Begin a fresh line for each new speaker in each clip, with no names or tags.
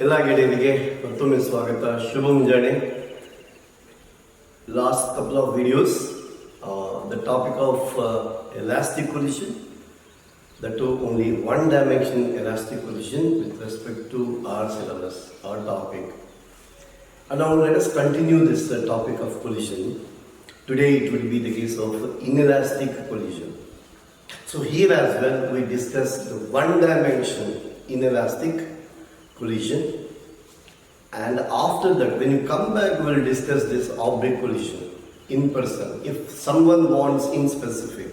ಎಲ್ಲ ಗೆಳೆಯರಿಗೆ ಮತ್ತೊಮ್ಮೆ ಸ್ವಾಗತ. ಶುಭ ಮುಂಜಾನೆ. Last couple of videos, the topic of elastic collision, that too only one dimension elastic collision with respect to our syllabus, our topic. And now let us continue this topic of collision. Today it will be the case of inelastic collision. So here as well we discussed the one dimension inelastic collision, and after that when you come back we will discuss this object collision in person if someone wants in specific.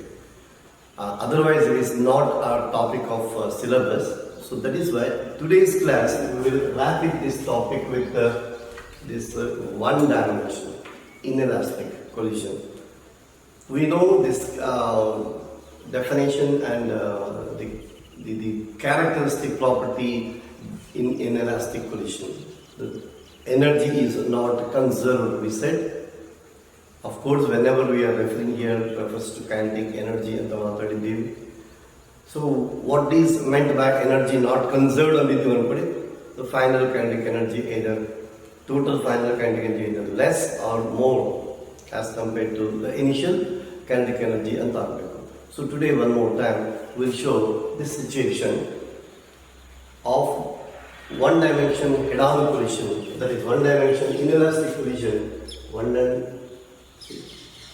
Otherwise it is not our topic of syllabus. So that is why today's class we will wrap it this topic with this one dimension inelastic collision. We know this definition and the characteristic property in inelastic collision. The energy is not conserved, we said. Of course, whenever we are referring here refers to kinetic energy and the. So what is meant by energy not conserved? The final kinetic energy, either total final kinetic energy either less or more as compared to the initial kinetic energy and so today one more time we'll show this situation of one dimension head-on collision, that is one dimension inelastic collision.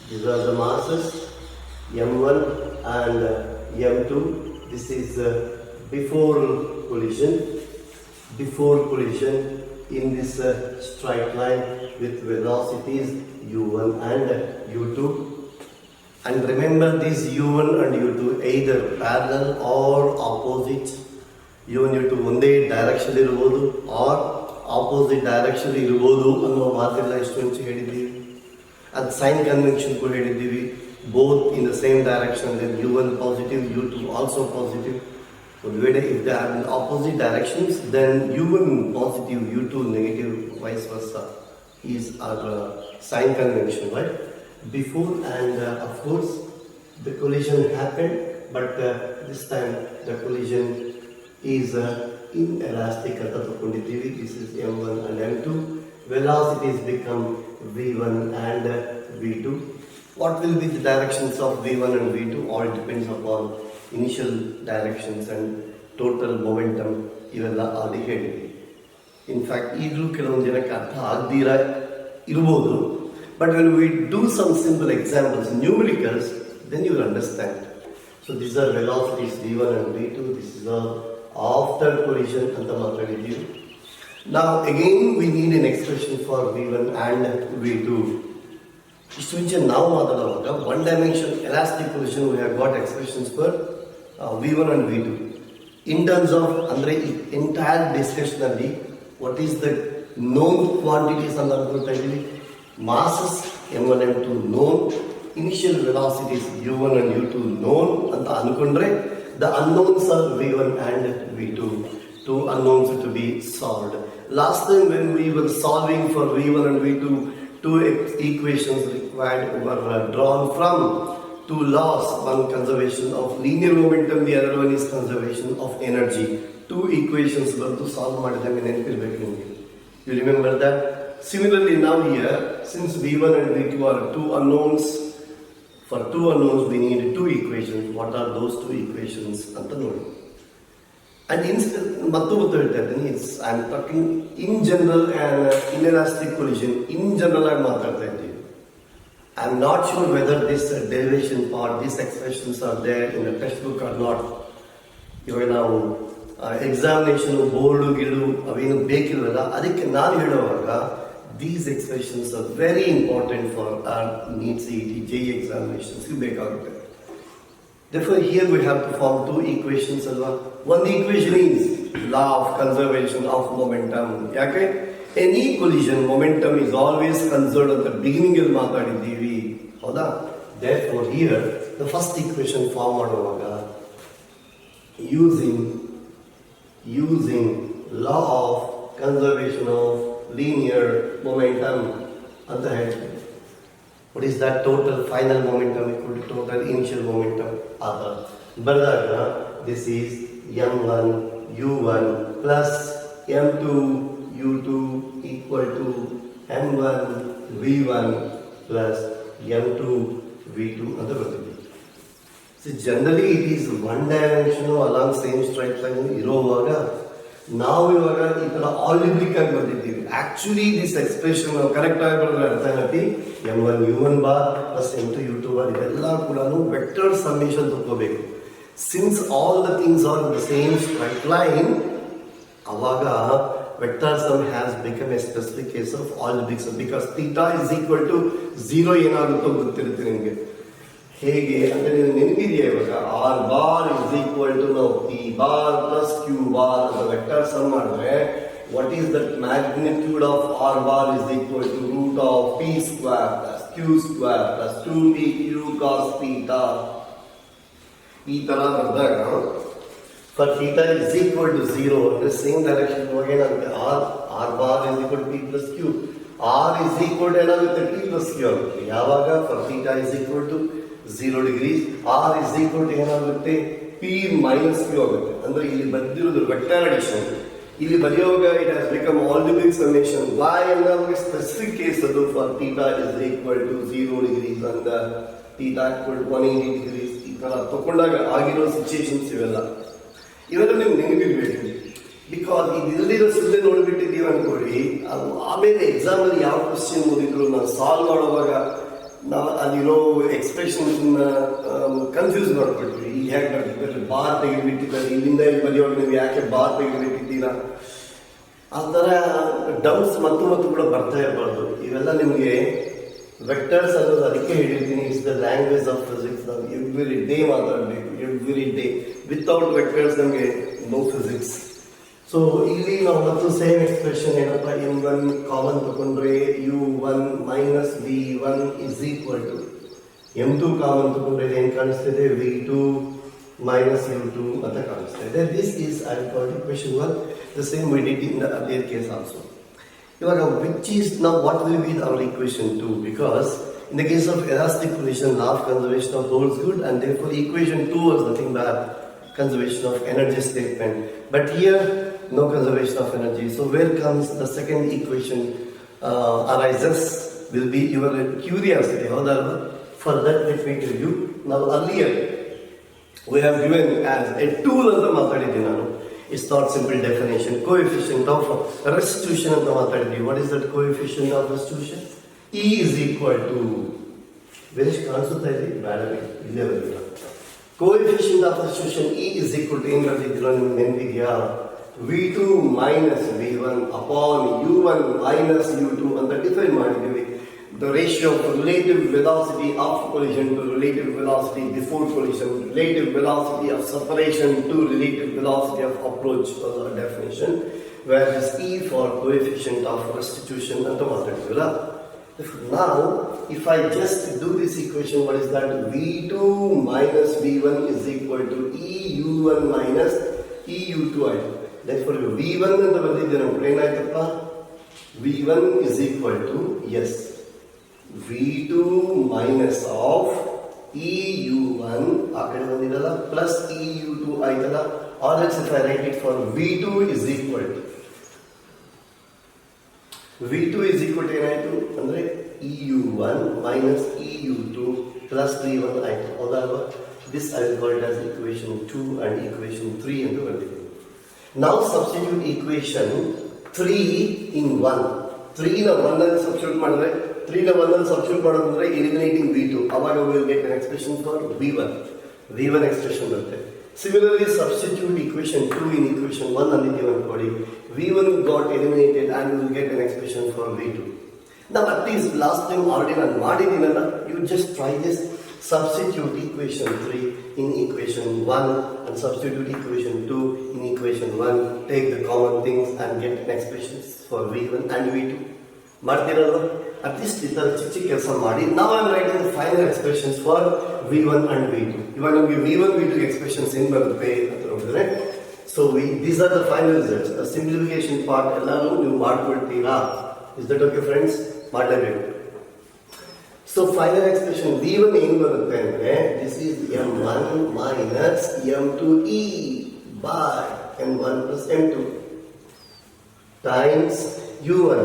These are the masses m1 and m2. This is before collision in this straight line with velocities u1 and u2. And remember these u1 and u2 either parallel or opposite. U1 U2 ಒಂದೇ direction ಇರಬಹುದು R opposite direction ಇರಬಹುದು ಅನ್ನೋ ಮಾತೆಲ್ಲ ಎಷ್ಟು ಮುಂಚೆ ಹೇಳಿದ್ದೀವಿ. ಅದು sign convention ಕೂಡ ಹೇಳಿದ್ದೀವಿ. Both in the same direction, then U1 positive, U2 also positive. So if they are in opposite directions, then U1 positive, U2 negative, vice versa is our sign convention, right? Before and of course the collision happened, but this time the collision is inelastic. This is m1 and m2. Velocities become v1 and v2. What will be the directions of v1 and v2? All depends upon initial directions and total momentum. ಇವೆಲ್ಲ ಆದಿ ಹೇಳಿದ್ವಿ. In fact ಈಗಲೂ ಕೆಲವೊಂದು ಜನಕ್ಕೆ ಅರ್ಥ ಆಗದಿರ ಇರ್ಬೋದು, but when we do some simple examples, numericals, then you will understand. So these are velocities v1 and v2. This is all after collision anta maatadidivi. Now again we need an expression for v1 and v2. Istu munche ನಾವು ಮಾತಾಡುವಾಗ one dimension elastic collision we have got expressions for v1 and v2 in terms of andre entire discussion alli what is the known quantities anta ankolta iddivi. Masses m1 m2 known, initial velocities u1 and u2 known anta anukondre the unknowns are v1 and v2. Two unknowns to be solved. Last time when we were solving for v1 and v2, two equations required were drawn from two laws. One conservation of linear momentum, the other one is conservation of energy. Two equations were to solve them in NPL. You remember that? Similarly now here, since v1 and v2 are two unknowns, for two unknowns we need two equations. What are those two equations? And I am talking in general and inelastic collision. In general I am talking. I am not sure whether this derivation part, these expressions are there in the textbook or not. Even now examination board gidu avenu bekiralla adikke ನಾನು ಹೇಳುವಾಗ these expressions are very important for our NEET CET JEE examinations. Therefore here we have to form two equations. One equation is law of conservation of momentum. Any collision momentum is always conserved at the beginning of ಮಾತಾಡಿದ್ದೀವಿ ಹೌದಾ. Therefore here the first equation form ಮಾಡುವಾಗ using law of conservation of linear momentum ಅಂತ ಹೇಳ್ತೀವಿ. What is that? Total final momentum equal to total initial momentum. This is m1 u1 plus m2 u2 equal to m1 v1 plus m2 v2 ಅಂತ ಬರ್ತಿದೆ. So generally it is one dimension along same straight line ಇರುವಾಗ ನಾವು ಇವಾಗ ಈ ತರ algebraic ಆಗಿ ಬರ್ತಿದ್ದೀವಿ. Actually this expression correct ಆಗಿ ಬರೆದ್ರೆ ಅರ್ಥ ಏನಂತಿ m1 u1 bar plus m2 u2 bar ಇದೆಲ್ಲ ಕೂಡ ವೆಕ್ಟರ್ ಸಮೇಷನ್ ತಗೋಬೇಕು. Since all the things are the same straight line, ಅವಾಗ vector sum has become a specific case of algebraic sum because theta is equal to 0 ಏನಾಗುತ್ತೋ ಗೊತ್ತಿರುತ್ತೆ ನಿಮಗೆ. ಹೇಗೆ ಅಂದ್ರೆ ನೀವು ನೆನಪಿದೆಯಾ ಇವಾಗ R bar is equal to ನಾವು P bar plus Q bar ಅಂತ ವೆಕ್ಟರ್ ಸಮ್ ಮಾಡಿದ್ರೆ what is that magnitude of R bar is equal to root of P square plus Q square plus 2pq cos theta. ಈ ತರ ಬಂದಾಗ for theta is equal to 0 ಅಂದ್ರೆ same direction ಹೋಗಿ ಏನಾಗುತ್ತೆ R bar is equal to P plus Q, R is equal to ಏನಾಗುತ್ತೆ P plus Q ಆಗುತ್ತೆ. ಯಾವಾಗ for theta is equal to 0 degrees R is equal to ಏನಾಗುತ್ತೆ P minus Q ಆಗುತ್ತೆ. ಅಂದ್ರೆ ಇಲ್ಲಿ ಬಂದಿರೋದು ವೆಕ್ಟರ್ ಅಡಿಷನ್, ಇಲ್ಲಿ ಬರೆಯುವಾಗ it has become algebraic summation why ಅನ್ನೋವಾಗ ಸ್ಪೆಸಿಫಿಕ್ ಕೇಸ್ ಅದು for theta is equal to 0 degrees ಅಂತ ಥೀಟಾ ಈಕ್ವಲ್ ಟು 180 ಡಿಗ್ರೀಸ್ ಈ ತರ ತಗೊಂಡಾಗ ಆಗಿರೋ ಸಿಚುಯೇಷನ್ಸ್ ಇವೆಲ್ಲ ನೀವು ನೆನಪಿರ್ಬೇಕು. ಬಿಕಾಸ್ ಇದು ಇಲ್ದಿರೋ ಸುಳ್ಳೆ ನೋಡ್ಬಿಟ್ಟಿದ್ದೀವಿ ಅನ್ಕೊಳ್ಳಿ, ಅದು ಆಮೇಲೆ ಎಕ್ಸಾಮ್ ಅಲ್ಲಿ ಯಾವ ಕ್ವಶನ್ ಓದಿದ್ರು ನಾವು ಸಾಲ್ವ್ ಮಾಡುವಾಗ ನಾವು ಅಲ್ಲಿರೋ ಎಕ್ಸ್ಪ್ರೆಷನ್ಸ್ ಕನ್ಫ್ಯೂಸ್ ಮಾಡ್ಕೊಳ್ತೀವಿ. ಈಗ ಹೇಗೆ ಬರ್ತಿದ್ದಾರೆ ಬಾರ್ ತೆಗೆದುಬಿಟ್ಟಿದ್ದಾರೆ, ಇಲ್ಲಿಂದ ಇಲ್ಲಿ ಬರೆಯುವಾಗ ನೀವು ಯಾಕೆ ಬಾರ್ ತೆಗೆದುಬಿಟ್ಟಿದ್ದೀರಾ ಆ ಥರ ಡೌಟ್ಸ್ ಮತ್ತು ಕೂಡ ಬರ್ತಾ ಇರಬಾರ್ದು. ಇವೆಲ್ಲ ನಿಮಗೆ ವೆಕ್ಟರ್ಸ್ ಅನ್ನೋದು ಅದಕ್ಕೆ ಹೇಳಿರ್ತೀನಿ, it's the language of physics. ನಾವು ಎವ್ರಿ ಡೇ ಮಾತಾಡಬೇಕು, ಎವ್ರಿ ಡೇ. ವಿತೌಟ್ ವೆಕ್ಟರ್ಸ್ ನಮಗೆ ನೋ ಫಿಸಿಕ್ಸ್. ಸೊ ಇಲ್ಲಿ ನಾವು ಮತ್ತು ಸೇಮ್ ಎಕ್ಸ್ಪ್ರೆಷನ್ ಏನಪ್ಪ m1 ಕಾಮನ್ ತಗೊಂಡ್ರೆ u1 minus v1 is equal to m2 common ತಗೊಂಡ್ರೆ ಏನ್ ಕಾಣಿಸ್ತಿದೆ v2 ಮೈನಸ್ u2 ಅಂತ ಕಾಣಿಸ್ತಾ ಇದೆ. This is I called equation 1. The same we did in the earlier case also. ಇವಾಗ which is now what will be our equation 2 because in the case of elastic position law of conservation of holds good and therefore equation 2 was nothing but conservation of energy statement. But here no conservation of energy. So where comes the second equation arises will be your curiosity. For that let me tell you. Now earlier we have given as a tool as the mathematics. It's not simple definition. Coefficient of restitution of the mathematics. What is that coefficient of restitution? E is equal to very coefficient of restitution E is equal to v2 minus v1 upon u1 minus u2 ಅಂತ define ಮಾಡಿದ್ದೀವಿ. The ratio of relative velocity of collision to relative velocity before collision, relative velocity of separation to relative velocity of approach was our definition, whereas E for coefficient of restitution ಅಂತ ಮಾತಾಡ್ತೀವಲ್ಲ. Now if I just do this equation, what is that? v2 minus v1 is equal to eu1 minus eu2 ಆಯಿತು. Therefore v1 ಅಂತ ಬಂದಿದ್ದೇನೆ ಏನಾಯ್ತಪ್ಪ v1 is equal to yes v2 minus of eu1 ಆ ಕಡೆ ಬಂದಿರಲ್ಲ plus eu2 ಆಯ್ತಲ್ಲ. or else if I write it for v2 is equal to ಏನಾಯ್ತು ಅಂದ್ರೆ eu1 minus eu2 plus v1 ಆಯ್ತು, ಹೌದಲ್ವಾ? This I will call it as equation 2 and equation 3 ಎಂದು ಬರ್ತೀವಿ. Now substitute equation 3 in 1. 3 ನ 1 ಅನ್ನು substitute ಮಾಡಿದ್ರೆ 3 ನ 1 ಅನ್ನು ಸಬ್ಸ್ಟಿಟ್ಯೂಟ್ ಮಾಡೋದಂದ್ರೆ eliminating v2. ಅವಾಗ we will get an expression for v1 expression ಬರುತ್ತೆ. Similarly substitute equation 2 in equation 1 ಅಂದಿದ್ದೀವಿ ಅನ್ಕೊಳ್ಳಿ, v1 got eliminated and we will get an expression for v2. Now at least last time already ನಾನು ಮಾಡಿದ್ದೀನಲ್ಲ, you just try this. Substitute equation 3 in equation 1 and substitute equation 2 in equation 1. Take the common things and get an expressions for v1 and v2. ಮಾಡ್ತಿರಲ್ವ? At least ಈ ಥರ ಚಿಕ್ಕ ಕೆಲಸ ಮಾಡಿ. Now I am writing the final expressions for v1 and v2. ಇವಾಗ ನಮಗೆ v1 v2 expressions ಏನು ಬರುತ್ತೆ ಅಂತ ನೋಡಿದ್ರೆ, so these are the final results. The simplification part ಎಲ್ಲಾನು ನೀವು ಮಾಡ್ಕೊಳ್ತೀರಾ. Is that okay friends? ಮಾಡಲೇಬೇಕು. So final expression v1 ಏನು ಬರುತ್ತೆ ಅಂದ್ರೆ this is m1 minus m2e by m1 plus m2. times u1.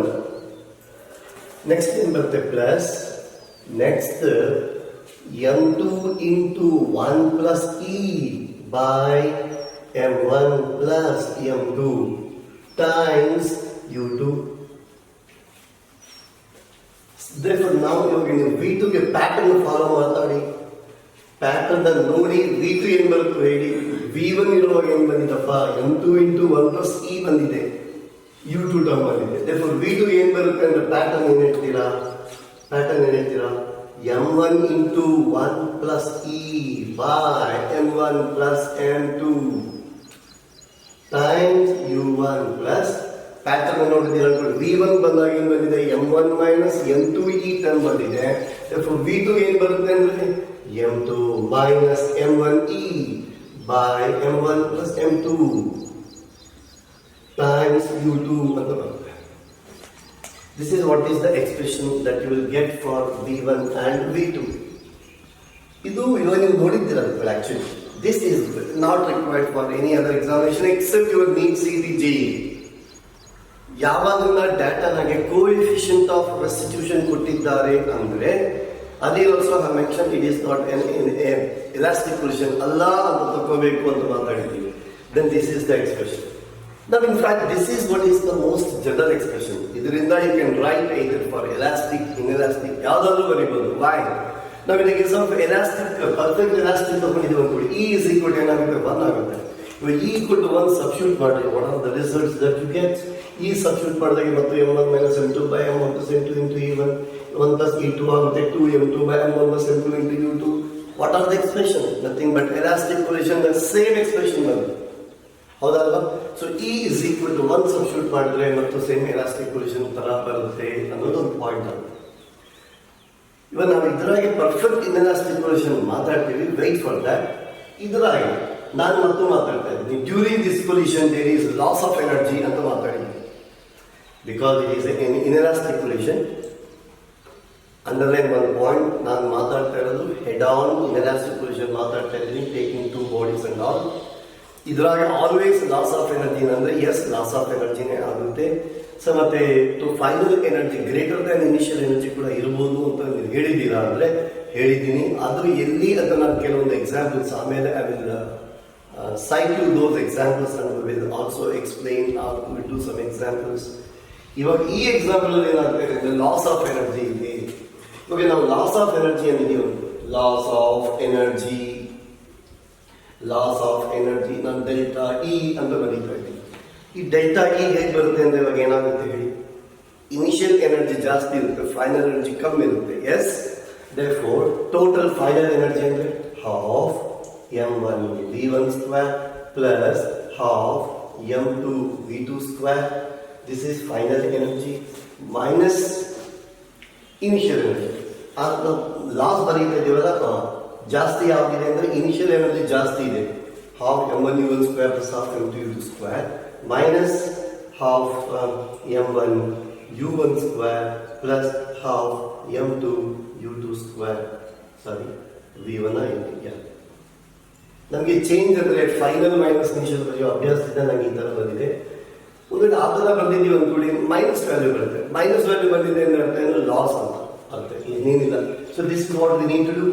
Next in bರುತ್ತೆ plus. Next m2 into 1 plus e by m1 plus m2 times u2. Therefore now ಇವಾಗ ನೀವು v2 ಗೆ pattern follow ಮಾತಾಡಿ. Pattern ನೋಡಿ v2 ಏನು ಬರುತ್ತೆ ಹೇಳಿ. v1 ಇರುವಾಗ ಏನು ಬಂದಿದಪ್ಪ, m2 into 1 plus e ಬಂದಿದೆ, u2 ಟರ್ಮ್ ಬಂದಿದೆ. therefore v2 ಏನು ಬರುತ್ತೆ ಅಂದ್ರೆ ಪ್ಯಾಟರ್ನ್ ಏನು ಹೇಳ್ತೀರಾ, m1 into 1 plus e by m1 plus m2 times u1 plus pattern ನೋಡಿದ್ದೀರಾ, v1 ಬಂದಾಗ ಏನು ಬಂದಿದೆ, m1 minus m2 e term ಬಂದಿದೆ. therefore v2 ಏನು ಬರುತ್ತೆ ಅಂದ್ರೆ m2 minus m1 e by m1 plus m2 times u2 ಅಂತ ಬರುತ್ತೆ. This is what is the expression that you will get for v1 and v2. ಇದು ಇವಾಗ ನೀವು ನೋಡಿದ್ದೀರಲ್ಲ actually. This is not required for any other examination except your NEET CET JEE. ಯಾವಾಗನ್ನ ಡಾಟಾನಾಗೆ coefficient of restitution ಕೊಟ್ಟಿದ್ದಾರೆ ಅಂದ್ರೆ ಅದೇ also I mention it is not an elastic solution ಅಲ್ಲ ಅಂತ ತಗೋಬೇಕು ಅಂತ ಮಾತಾಡಿದ್ದೀವಿ. then this is the expression. Now in fact this is what is the most general expression. ಇದರಿಂದ you can write either for elastic, inelastic, ಯಾವುದಾದ್ರೂ ಬರೀಬಹುದು. why? ನಾವು in the case of elastic, perfect elastic ತಗೊಂಡಿದ್ದೀವಿ ಅನ್ಕೊಳ್ಳಿ, E is equal to ಏನಾಗುತ್ತೆ, 1 ಆಗುತ್ತೆ. ಇವಾಗ E equal to 1 substitute ಮಾಡಿ, what are the results that you get? E substitute ಮಾಡಿದಾಗ ಮತ್ತು m1 minus m2 by m1 plus m2 into e1, 1 plus e2 ಆಗುತ್ತೆ, 2m2 by m1 plus m2 into u2. what are the expression? nothing but elastic collision, the same expression ಬಂದಿದೆ, ಹೌದಲ್ವಾ? So E is equal to 1 substitute ಮಾಡಿದ್ರೆ ಮತ್ತು same elastic collision ತರ ಬರುತ್ತೆ ಅನ್ನೋದು ಒಂದು point ಆಗುತ್ತೆ. ಇವಾಗ ನಾವು ಇದರಾಗೆ ಪರ್ಫೆಕ್ಟ್ ಇನ್ಎಲಾಸ್ಟಿಕ್ ಕೊಲಿಷನ್ ಮಾತಾಡ್ತೀವಿ, ವೆಯ್ಟ್ ಫಾರ್ ದಟ್. ಇದರಾಗೆ ನಾನು ಮತ್ತು ಮಾತಾಡ್ತಾ ಇದ್ದೀನಿ, during this collision there is loss of energy ಅಂತ ಮಾತಾಡಿದ್ದೀನಿ. Because it is inelastic collision. Underline ಒಂದು ಪಾಯಿಂಟ್, ನಾನು ಮಾತಾಡ್ತಾ ಇರೋದು ಹೆಡ್ ಆನ್ ಇನ್ಎಲಾಸ್ಟಿಕ್ ಕೊಲಿಷನ್ ಮಾತಾಡ್ತಾ ಇದ್ದೀನಿ, taking two bodies and all. ಇದ್ರಾಗ ಆಲ್ವೇಸ್ ಲಾಸ್ ಆಫ್ ಎನರ್ಜಿ ಅಂದ್ರೆ ಎಸ್ ಲಾಸ್ ಆಫ್ ಎನರ್ಜಿನೇ ಆಗುತ್ತೆ. ಸೊ ಮತ್ತೆ final energy greater than initial energy ಕೂಡ ಇರ್ಬೋದು ಅಂತ ನೀವು ಹೇಳಿದ್ದೀರಾ ಅಂದ್ರೆ ಹೇಳಿದ್ದೀನಿ. ಆದ್ರೂ ಎಲ್ಲಿ ಅಂತ ನಾನು ಕೆಲವೊಂದು ಎಕ್ಸಾಂಪಲ್ಸ್ ಆಮೇಲೆ I will cite you those examples and we will also explain how we do some examples. ಇವಾಗ ಈ ಎಕ್ಸಾಂಪಲ್ ಅಲ್ಲಿ ಏನಾಗ್ತದೆ, ಲಾಸ್ ಆಫ್ ಎನರ್ಜಿ ಇದೆ. ಇವಾಗ ನಾವು ಲಾಸ್ ಆಫ್ ಎನರ್ಜಿ ಅಂದಿದ್ದೀವಿ, ಲಾಸ್ ಆಫ್ ಎನರ್ಜಿ ನಾನು ಡೆಲ್ಟಾ ಇ ಅಂತ ಬರೀತಾ ಇದ್ದೀನಿ. ಈ ಡೆಲ್ಟಾ ಇ ಹೇಗೆ ಬರುತ್ತೆ ಅಂದ್ರೆ ಇವಾಗ ಏನಾಗುತ್ತೆ ಹೇಳಿ, ಇನಿಷಿಯಲ್ ಎನರ್ಜಿ ಜಾಸ್ತಿ ಇರುತ್ತೆ, ಫೈನಲ್ ಎನರ್ಜಿ ಕಮ್ಮಿ ಇರುತ್ತೆ. Yes, therefore total final energy ಅಂದ್ರೆ half m1 v1 square plus half m2 v2 square. This is final energy minus initial energy. Loss ಬರೀತಾ ಇದೀವಲ್ಲ, ಜಾಸ್ತಿ ಯಾವ್ದಿದೆ ಅಂದ್ರೆ ಇನಿಷಿಯಲ್ ಎನರ್ಜಿ ಜಾಸ್ತಿ ಇದೆ, half m1 u1 square plus half m2 u2 square minus half m1 u1 square plus half m2 u2 square. sorry v1 yeah. ನಮಗೆ change ಅಂದ್ರೆ final minus initial value ಅಭ್ಯಾಸದಿಂದ ನನಗೆ ಈ ತರ ಬಂದಿದೆ. ಒಂದು ಆ ತರ ಬಂದಿದ್ದೀವಿ ಅಂದ್ಕೊಳ್ಳಿ, ಮೈನಸ್ ವ್ಯಾಲ್ಯೂ ಬರುತ್ತೆ. ಮೈನಸ್ ವ್ಯಾಲ್ಯೂ ಬಂದಿದೆ ಅಂದ್ರೆ ಅರ್ಥ ಏನು, ಲಾಸ್ ಅಂತ ಅರ್ಥ, ಇನ್ನೇನಿಲ್ಲ. So this is what we need to do.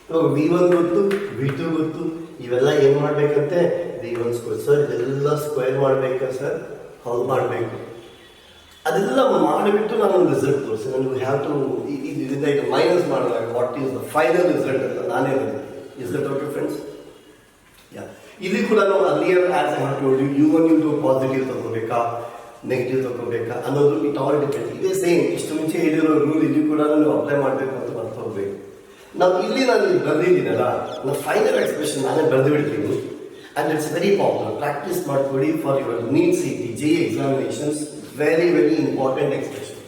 ಇವಾಗ v1 ಗೊತ್ತು, v2 ಗೊತ್ತು, ಇವೆಲ್ಲ ಏನ್ ಮಾಡ್ಬೇಕಂತೆ, v1 ಸ್ಕ್ವೇರ್. ಸರ್ ಇದೆಲ್ಲ ಸ್ಕ್ವೇರ್ ಮಾಡ್ಬೇಕಾ ಸರ್? ಹೌದು ಮಾಡಬೇಕು. ಅದೆಲ್ಲ ಮಾಡಿಬಿಟ್ಟು ನಾನೊಂದು ರಿಸಲ್ಟ್ ತೋರಿಸಿ, ನಾನು ಹ್ಯಾವ್ ಟು ಇದರಿಂದ ಈಗ ಮೈನಸ್ ಮಾಡಿದಾಗ what is the final result ಅಂತ ನಾನೇ ಹೇಳಿದೆ. Is that okay friends? ಇಲ್ಲಿ ಕೂಡ ನಾವು earlier as I told you u1 u2 positive ತಗೋಬೇಕಾ ನೆಗೆಟಿವ್ ತಗೋಬೇಕಾ ಅನ್ನೋದು ಇಟ್ ಆಲ್ ಡಿಪೆಂಡ್. ಇದೇ ಸೇಮ್ ಇಷ್ಟು ಮುಂಚೆ ಹೇಳಿರೋ ರೂಲ್ ಇಲ್ಲಿ ಕೂಡ ನಾವು ಅಪ್ಲೈ ಮಾಡಬೇಕು ಅಂತ ಬರ್ತಾ ಹೋಗ್ಬೇಕು. ನಾವು ಇಲ್ಲಿ ನಾನು ಬರೆದಿದ್ದೀನಲ್ಲ, ನಾನು ಫೈನಲ್ ಎಕ್ಸ್ಪ್ರೆಷನ್ ನಾನೇ ಬರೆದು ಬಿಡ್ತೀನಿ. And it's very popular, practice ಮಾಡ್ಕೊಳ್ಳಿ for your NEET CET JEE examinations. Very very important expression.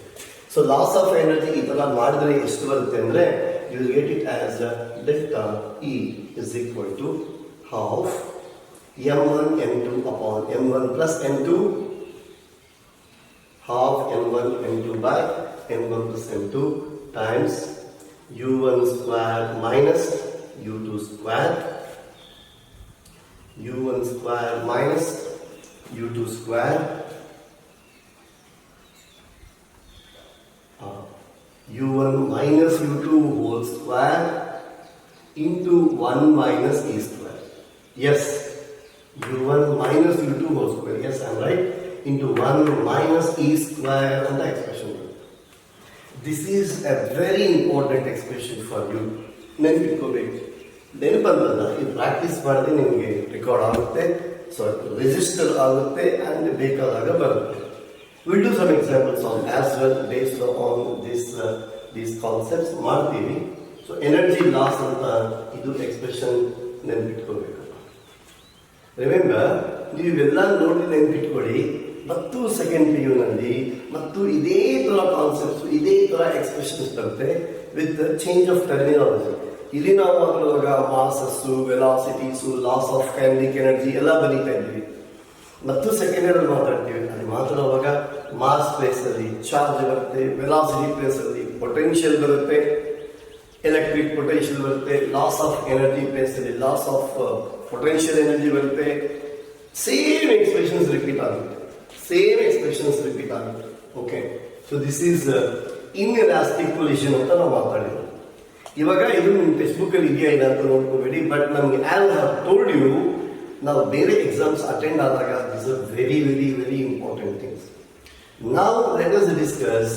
So loss of energy ಈ ತರ ಮಾಡಿದ್ರೆ ಎಷ್ಟು ಬರುತ್ತೆ ಅಂದ್ರೆ, you will get it as delta E is equal to half m1 m2 upon m1 plus m2, half m1 m2 by m1 plus m2 times u1 square minus u2 square, u1 square minus u2 square u1 minus u2 whole square into 1 minus e square. Yes, u1 minus u2 whole square. Yes, I am right. Into 1 minus e square and the expression. This is a very important expression for you. ನೆನಪಿಟ್ಕೋಬೇಕು. ನೆನಪಂತಲ್ಲ, ಇದು practice ಮಾಡಿದ್ರೆ ನಿಮಗೆ record ಆಗುತ್ತೆ, so register ಆಗುತ್ತೆ and ಬೇಕಾದಾಗ ಬರುತ್ತೆ. Will do some examples on as well based on these concepts ಮಾಡ್ತೀವಿ. So energy loss ಅಂತ ಇದು ಎಕ್ಸ್ಪ್ರೆಷನ್ ನೆನಪಿಟ್ಕೋಬೇಕು. ರಿಮೆಂಬರ್, ನೀವೆಲ್ಲ ನೋಡಿ ನೆನಪಿಟ್ಕೊಳ್ಳಿ. ಮತ್ತು ಸೆಕೆಂಡ್ ಪಿ ಯುನಲ್ಲಿ ಮತ್ತು ಇದೇ ಥರ ಕಾನ್ಸೆಪ್ಟ್ಸ್, ಇದೇ ಥರ ಎಕ್ಸ್ಪ್ರೆಷನ್ಸ್ ಬರುತ್ತೆ ವಿತ್ ಚೇಂಜ್ ಆಫ್ ಟರ್ಮಿನಾಲಜಿ. ಇಲ್ಲಿ ನಾವು ಮಾತಾಡುವಾಗ ಮಾಸಸ್ಸು, ವೆಲಾಸಿಟೀಸು, ಲಾಸ್ ಆಫ್ ಕೈನೆಟಿಕ್ ಎನರ್ಜಿ ಎಲ್ಲ ಬರೀತಾ ಇದ್ವಿ. ಮತ್ತು ಸೆಕೆಂಡ್ ಇಯರ್ ಮಾತಾಡ್ತೀವಿ. ಅಲ್ಲಿ ಮಾತಾಡುವಾಗ ಮಾಸ್ ಪ್ಲೇಸಲ್ಲಿ ಚಾರ್ಜ್ ಬರುತ್ತೆ, ವೆಲಾಸಿಟಿ ಪ್ಲೇಸಲ್ಲಿ ಪೊಟೆನ್ಷಿಯಲ್ ಬರುತ್ತೆ, ಎಲೆಕ್ಟ್ರಿಕ್ ಪೊಟೆನ್ಷಿಯಲ್ ಬರುತ್ತೆ, ಲಾಸ್ ಆಫ್ ಎನರ್ಜಿ ಪ್ಲೇಸಲ್ಲಿ ಲಾಸ್ ಆಫ್ ಪೊಟೆನ್ಷಿಯಲ್ ಎನರ್ಜಿ ಬರುತ್ತೆ. ಸೇಮ್ ಎಕ್ಸ್ಪ್ರೆಷನ್ಸ್ ರಿಪೀಟ್ ಆಗುತ್ತೆ. Okay, so this is inelastic collision ಅಂತ ನಾವು ಮಾತಾಡಿದ್ವಿ. ಇವಾಗ ಇದು ನಿಮ್ಮ ಟೆಕ್ಸ್ಟ್ ಬುಕ್ಕಲ್ಲಿ ಇದೆಯಾ ಇಲ್ಲ ಅಂತ ನೋಡ್ಕೋಬೇಡಿ, ಬಟ್ ನಮಗೆ ಆಸ್ ಹ್ಯಾವ್ ಟೋಲ್ಡ್ ಯು, ನಾವು ಬೇರೆ ಎಕ್ಸಾಮ್ಸ್ ಅಟೆಂಡ್ ಆದಾಗ this are very very very important things. ನಾವು let us discuss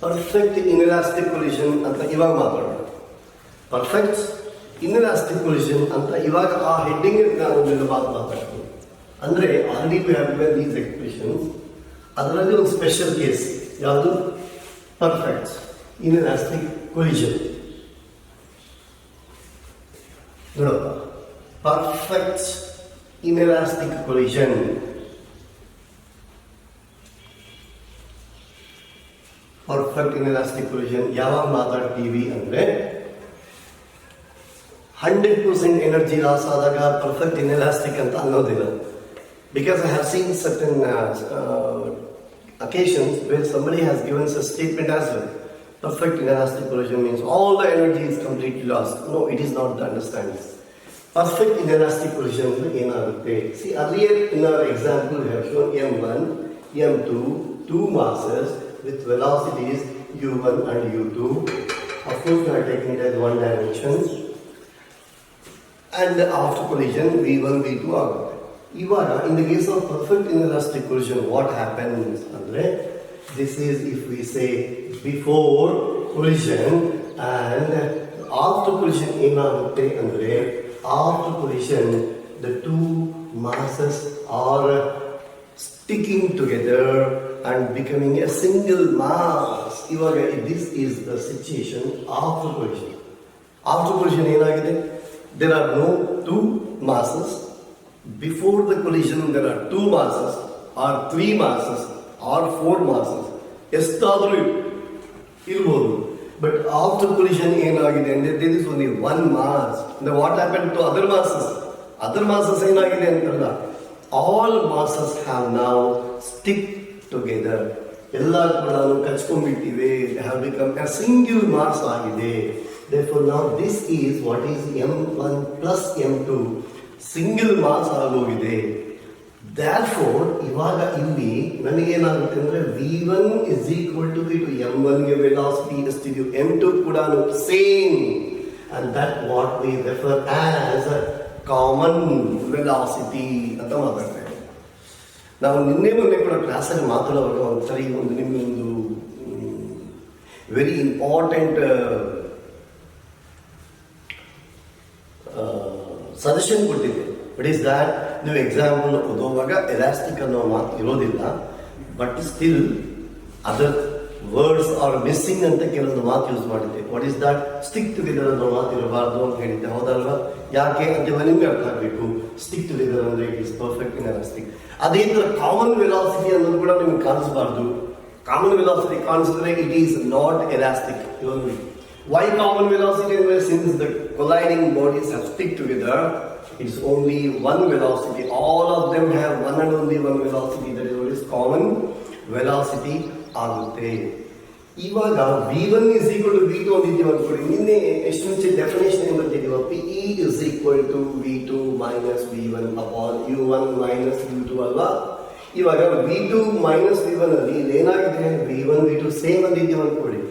perfect inelastic collision ಅಂತ ಇವಾಗ ಮಾತಾಡೋಣ. ಪರ್ಫೆಕ್ಟ್ ಇನ್ಎಲಾಸ್ಟಿಕ್ ಕೊಲಿಷನ್ ಅಂತ ಇವಾಗ ಆ ಹೆಡ್ಡಿಂಗ್ ನಾವು ಮಾತಾಡ್ತೀವಿ. ಅಂದರೆ already we have given these expressions. ಅದರಲ್ಲಿ ಒಂದು ಸ್ಪೆಷಲ್ ಕೇಸ್ ಯಾವುದು? Perfect inelastic collision. ನೋಡಪ್ಪ, perfect inelastic collision. Perfect inelastic collision ಯಾವಾಗ ಮಾತಾಡ್ತೀವಿ ಅಂದರೆ 100% ಎನರ್ಜಿ ಲಾಸ್ ಆದಾಗ ಪರ್ಫೆಕ್ಟ್ ಇನ್ಎಲಾಸ್ಟಿಕ್ ಅಂತ ಅನ್ನೋದಿಲ್ಲ. Because I have seen certain occasions where somebody has given us a statement as well. Perfect inelastic collision means all the energy is completely lost. No, it is not the understanding. Perfect inelastic collision ಏನಾಗುತ್ತೆ? See, earlier in our example we have shown M1, M2, two masses with velocities u1 and u2. Of course, we are taking it as one dimension. And after collision, v1, v2 ಆಗುತ್ತೆ. ಇವಾಗ in the case of perfect inelastic collision, what happens ಅಂದ್ರೆ, this is if we say before collision and after collision ಏನಾಗುತ್ತೆ ಅಂದ್ರೆ, after collision the two masses are sticking together and becoming a single mass. ಇವಾಗ this is the situation after collision. After collision ಏನಾಗಿದೆ? There are no two masses. Before the collision there are two masses or three masses or four masses. ಎಷ್ಟಾದರೂ ಇರ್ಬೋದು. But after collision ಏನಾಗಿದೆ ಅಂದರೆ, there is only one mass. Now what happened to other masses? Other masses ಏನಾಗಿದೆ ಅಂತಲ್ಲ, all masses have now stick together. ಎಲ್ಲ ಕೂಡ ಕಚ್ಕೊಂಡ್ಬಿಟ್ಟಿವೆ. They have become a single mass ಆಗಿದೆ. Therefore now this is what is M1 plus M2. Single mass ಆಗೋಗಿದೆ. Therefore ಇವಾಗ ಇಲ್ಲಿ ನನಗೇನಾಗುತ್ತೆ ಅಂದರೆ, v1 is equal to v2. m1ಗೆ ವೆಲಾಸಿಟಿ ಎಷ್ಟಿದೆಯೋ m2 ಕೂಡ same, and that what we refer as common velocity ಅಂತ ಮಾತಾಡ್ತೇವೆ. ನಾವು ಮೊನ್ನೆ ಕೂಡ ಕ್ಲಾಸಲ್ಲಿ ಮಾತಾಡುವಾಗ ಒಂದ್ಸರಿ ನಿಮಗೆ ಒಂದು ವೆರಿ ಇಂಪಾರ್ಟೆಂಟ್ ಸಜೆಷನ್ ಕೊಟ್ಟಿದ್ದೆ. ಬಟ್ ಈಸ್ ದ್ಯಾಟ್, ನೀವು ಎಕ್ಸಾಂಪಲ್ ಓದುವಾಗ ಎಲಾಸ್ಟಿಕ್ ಅನ್ನೋ ಮಾತು ಇರೋದಿಲ್ಲ, but still other words are missing ಅಂತ ಕೆಲವೊಂದು ಮಾತು ಯೂಸ್ ಮಾಡಿದ್ದೆ. What is that? Stick together ಅನ್ನೋ ಮಾತು ಇರಬಾರ್ದು ಅಂತ ಹೇಳಿದ್ದೆ, ಹೌದಲ್ವಾ? ಯಾಕೆ ಅಂತ ನಿಮ್ಗೆ ಅರ್ಥ ಆಗಬೇಕು. ಸ್ಟಿಕ್ ಟುಗೆದರ್ ಅಂದರೆ it is perfect inelastic. ಅದೇ ಥರ ಕಾಮನ್ ವೆಲಾಸಿಟಿ ಅನ್ನೋದು ಕೂಡ ನಿಮ್ಗೆ ಕಾಣಿಸಬಾರ್ದು. ಕಾಮನ್ ವೆಲಾಸಿಟಿ ಕಾಣಿಸಿದ್ರೆ it is not elastic. Why common velocity? Since the colliding bodies have stick together, it's only one velocity. All of them have one and only one velocity. That is what is common velocity ಆಗುತ್ತೆ. ಇವಾಗ v1 is equal to v2 ಅಂದಿದ್ದೀವಿ ಅನ್ಕೊಳ್ಳಿ. ನಿನ್ನೆ ಎಷ್ಟು ಮುಂಚೆ definition ಏನು ಬರ್ತಿದ್ದೀವ? PE is equal to v2 minus v1 upon u1 minus u2 ಅಲ್ವಾ? ಇವಾಗ v2 minus v1 ಅಲ್ಲಿ ಏನಾಗಿದೆ? v1 v2 ಸೇಮ್ ಅಂದಿದ್ದೀವಿ ಅನ್ಕೊಳ್ಳಿ.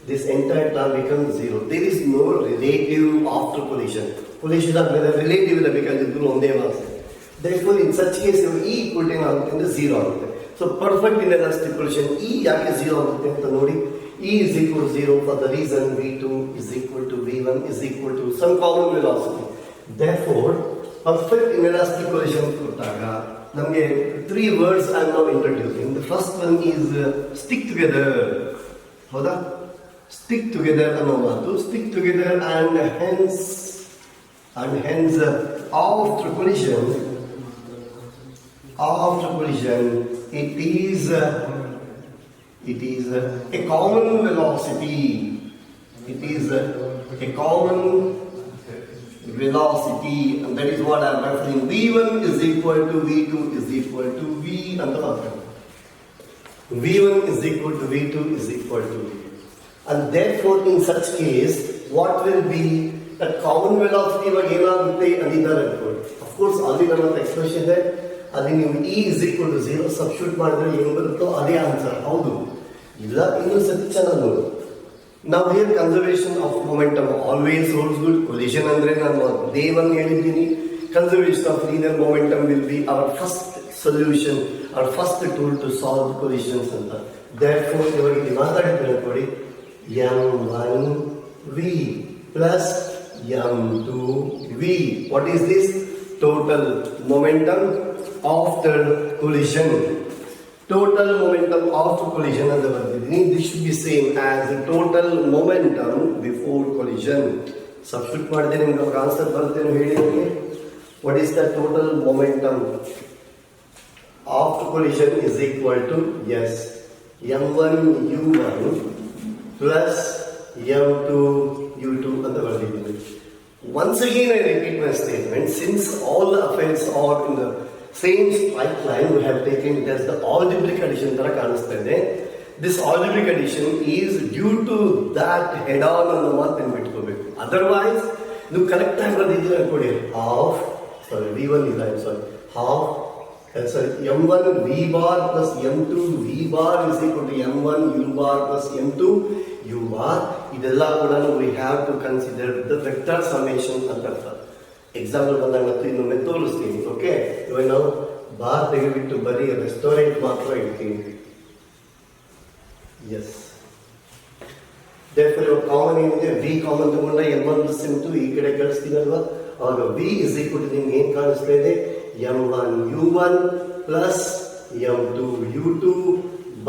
this entire term becomes 0. There is no relative after collision. Collision ಆದ್ಮೇಲೆ relative ಇಲ್ಲ ಬೇಕಾದ್ರೆ ಇದ್ರೂ ಒಂದೇ marks. Therefore in such case E equal to ಏನಾಗುತ್ತೆ ಅಂದ್ರೆ 0 ಆಗುತ್ತೆ. So perfect inelastic collision E ಯಾಕೆ 0 ಆಗುತ್ತೆ ಅಂತ ನೋಡಿ. E is equal to 0 for the reason V2 is equal to V1 is equal to some common velocity. Therefore perfect inelastic collision ಕೊಟ್ಟಾಗ ನಮಗೆ 3 words I am now introducing. The first one is stick together. ಹೌದಾ? Stick together ಅನ್ನೋ ಮಾತು. Stick together and hence after collision it is a common velocity. It is a common velocity, and that is what I am referring. V1 is equal to V2 is equal to V and the other. V1 is equal to V2 is equal to V. And therefore in such case what will be the common velocity ಇವಾಗ ಏನಾಗುತ್ತೆ ಅಂದಿದ್ದಾರೆ ಅನ್ಕೊಳ್ಳಿ. Of course ಅಲ್ಲಿ ನಮ್ಮ expression ಇದೆ, ಅಲ್ಲಿ ನೀವು E is equal to 0 substitute ಮಾಡಿದ್ರೆ ಏನು ಬರುತ್ತೋ ಅದೇ ಆನ್ಸರ್. ಹೌದು ಇಲ್ಲ ಇನ್ನೂ ಸತಿ ಚೆನ್ನಾಗಿ ನೋಡಿ. Now here conservation of momentum always holds good. Collision ಅಂದ್ರೆ ನಾನು day 1 ಹೇಳಿದ್ದೀನಿ. Conservation of linear momentum will be our first solution, our first tool to solve collisions ಅಂತ. Therefore ಇವಾಗ ಇಲ್ಲಿ ಮಾತಾಡಿದ್ರೆ ನೋಡಿ m1v plus m2v. What is this? Total momentum after collision. Total momentum after collision ಅಂತ ಬರ್ತಿದ್ದೀನಿ. This should be same as the total momentum before collision. Substitute ಮಾಡಿದ್ರೆ ನಿಮ್ಗೆ answer ಬರುತ್ತೆ ಹೇಳಿ ನನಗೆ. What is the total momentum after collision is equal to yes m1u1 plus m2u2 ಅಂತ ಬರ್ತಿದ್ದೀನಿ. Once again I repeat my statement, since all the affairs are in the same straight line, we have taken it as the algebraic addition ತರ ಕಾಣಿಸ್ತಾ ಇದೆ. This algebraic addition is due to that head on ಅನ್ನೋ ಮಾತು ನೆನ್ಪಿಟ್ಕೋಬೇಕು. Otherwise ನೀವು correct ಆಗಿ ಬರ್ದಿದ್ದೀರ ಅನ್ಕೊಡಿ v1 ಇಲ್ಲ m1 v bar plus m2 v bar is equal to m1 u bar plus m2 u bar. ಇದೆಲ್ಲ ಕೂಡ we have to consider the vector summation ಅಂತ ಅರ್ಥ. Example ಬಂದಾಗ ಮತ್ತು ಇನ್ನೊಮ್ಮೆ ತೋರಿಸ್ತೀನಿ. ಓಕೆ, ಇವಾಗ ನಾವು ಬಾರ್ ತೆಗೆದುಬಿಟ್ಟು ಬರೀ ರೆಸ್ಟೋರೆಂಟ್ ಮಾತ್ರ ಇಡ್ತೀನಿ. ಎಸ್, therefore ಇವಾಗ ಕಾಮನ್ ಏನಿದೆ v ಕಾಮನ್ ತಗೊಂಡ m1 plus m2 ಈ ಕಡೆ ಕಳಿಸ್ತೀನಲ್ವಾ, ಆವಾಗ v is equal to ನಿಮ್ಗೆ ಏನು ಕಾಣಿಸ್ತಾ ಇದೆ m1 u1 plus m2 u2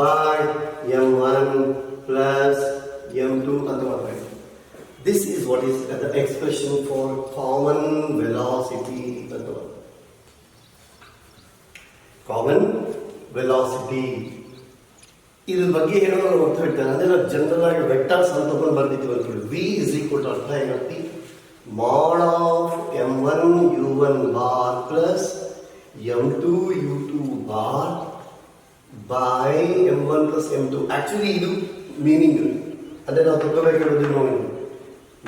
by m1 plus m2 ಅಂತ ಮಾಡ್ತಾರೆ. This is what is the expression for common velocity. Common velocity. ಇದ್ರ ಬಗ್ಗೆ ಹೇಳೋದು ಅರ್ಥ ಹೇಳ್ತಾರೆ. ಅಂದ್ರೆ ನಾವು ಜನರಲ್ ಆಗಿ ವೆಕ್ಟರ್ಸ್ ಅಂತ ತಗೊಂಡು ಬರ್ದಿದ್ದೀವಿ ಅನ್ಕೊಳ್ಳಿ. V is equal to ಅರ್ಥ ಏನಾಗ್ತಿ mod of m1 u1 bar plus m2 u2 bar by m1 plus m2. Actually ಇದು ಮೀನಿಂಗ್ ಅಂದ್ರೆ ನಾವು ತಗೋಬೇಕಾಗಿರೋದು ನೋಡಿ,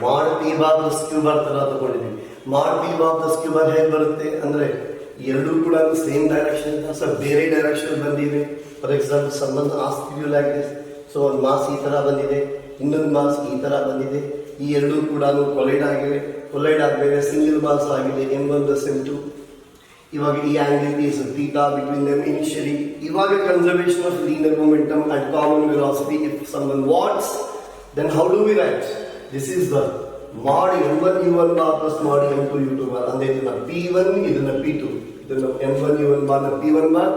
mod P bar plus Q bar ತರ ತಗೊಂಡಿದ್ದೀವಿ. Mod P bar plus Q bar ಹೇಗೆ ಬರುತ್ತೆ ಅಂದ್ರೆ ಎರಡೂ ಕೂಡ ಸೇಮ್ ಡೈರೆಕ್ಷನ್ ಸ್ವಲ್ಪ ಬೇರೆ ಡೈರೆಕ್ಷನ್ ಬಂದಿವೆ. ಫಾರ್ ಎಕ್ಸಾಂಪಲ್ ಸಂಬಂಧ ಆಸ್ತಿಯೂ ಲೈಕ್ ದಿಸ್. ಸೊ ಒಂದು ಮಾಸ್ ಈ ತರ ಬಂದಿದೆ, ಇನ್ನೊಂದು ಮಾಸ್ ಈ ತರ ಬಂದಿದೆ. ಈ ಎರಡೂ ಕೂಡ ಕೊಲೈಡ್ ಆಗಿವೆ. ಕೊಲೈಡ್ ಆದ್ಮೇಲೆ ಸಿಂಗಲ್ ಮಾಸ್ ಆಗಿದೆ m1 plus m2. ಇವಾಗ ಈ angle is theta between them initially. ಇವಾಗ conservation of linear momentum and common velocity if summon what's, then how do we write? This is the mod m1 u1 bar plus mod m2 u2 bar. ಅಂದ್ರೆ ಇದನ್ನ p1 ಇದನ್ನ p2, ಇದನ್ನ m1 u1 bar ನ p1 bar,